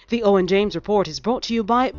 The Owen James Report is brought to you by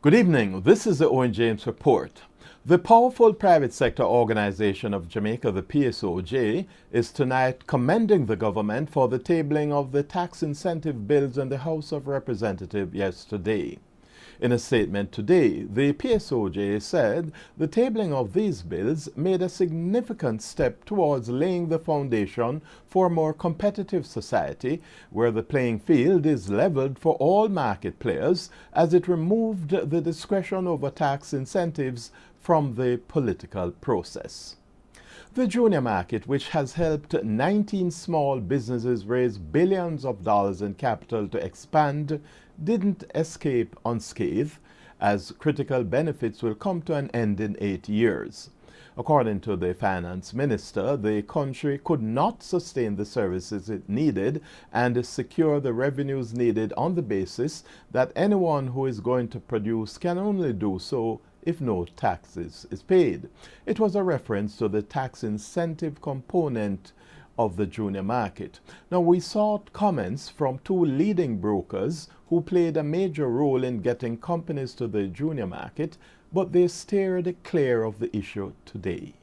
Good evening. This is the Owen James Report. The powerful private sector organization of Jamaica, the PSOJ, is tonight commending the government for the tabling of the tax incentive bills in the House of Representatives yesterday. In a statement today, the PSOJ said the tabling of these bills made a significant step towards laying the foundation for a more competitive society where the playing field is leveled for all market players, as it removed the discretion over tax incentives from the political process. The junior market, which has helped 19 small businesses raise billions of dollars in capital to expand, didn't escape unscathed, as critical benefits will come to an end in 8 years. According to the finance minister, the country could not sustain the services it needed and secure the revenues needed on the basis that anyone who is going to produce can only do so if no taxes is paid. It was a reference to the tax incentive component of the junior market. Now, we sought comments from two leading brokers who played a major role in getting companies to the junior market, but they steered clear of the issue today.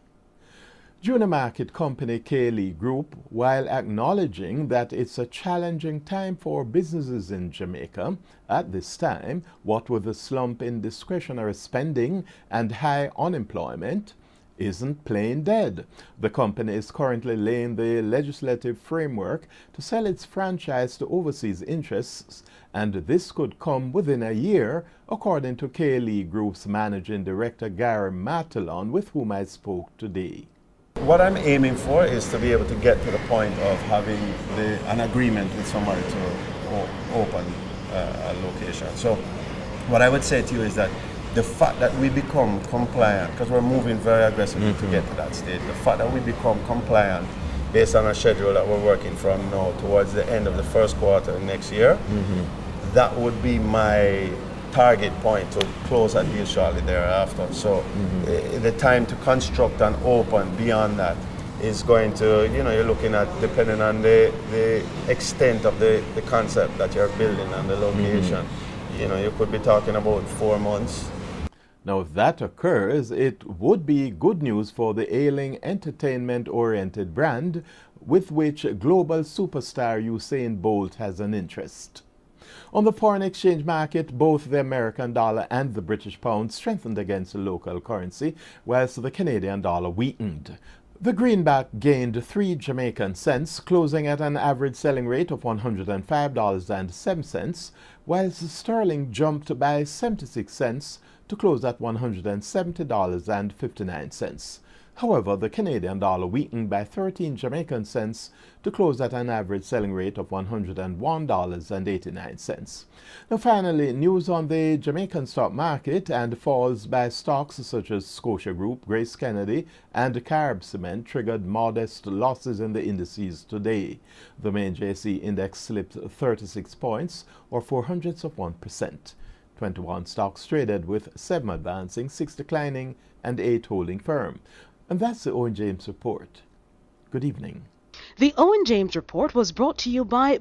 Junior market company KLE Group, while acknowledging that it's a challenging time for businesses in Jamaica at this time, what with the slump in discretionary spending and high unemployment, isn't plain dead. The company is currently laying the legislative framework to sell its franchise to overseas interests, and this could come within a year, according to KLE Group's managing director Gary Matalon, with whom I spoke today. What I'm aiming for is to be able to get to the point of having an agreement with somebody to open a location. So what I would say to you is that the fact that we become compliant, because we're moving very aggressively to get to that stage, the fact that we become compliant based on a schedule that we're working from now towards the end of the first quarter next year, that would be my target point to close that deal shortly thereafter. So the time to construct and open beyond that is going to, you're looking at, depending on the extent of the concept that you're building and the location, you could be talking about 4 months. Now, if that occurs, it would be good news for the ailing entertainment-oriented brand with which global superstar Usain Bolt has an interest. On the foreign exchange market, both the American dollar and the British pound strengthened against the local currency, whilst the Canadian dollar weakened. The greenback gained 3 Jamaican cents, closing at an average selling rate of $105.07, whilst the sterling jumped by 76 cents to close at $170.59. However, the Canadian dollar weakened by 13 Jamaican cents to close at an average selling rate of $101.89. Now, finally, news on the Jamaican stock market and falls by stocks such as Scotia Group, Grace Kennedy, and Carib Cement triggered modest losses in the indices today. The main JC index slipped 36 points, or 0.04%. 21 stocks traded, with 7 advancing, 6 declining, and 8 holding firm. And that's the Owen James Report. Good evening. The Owen James Report was brought to you by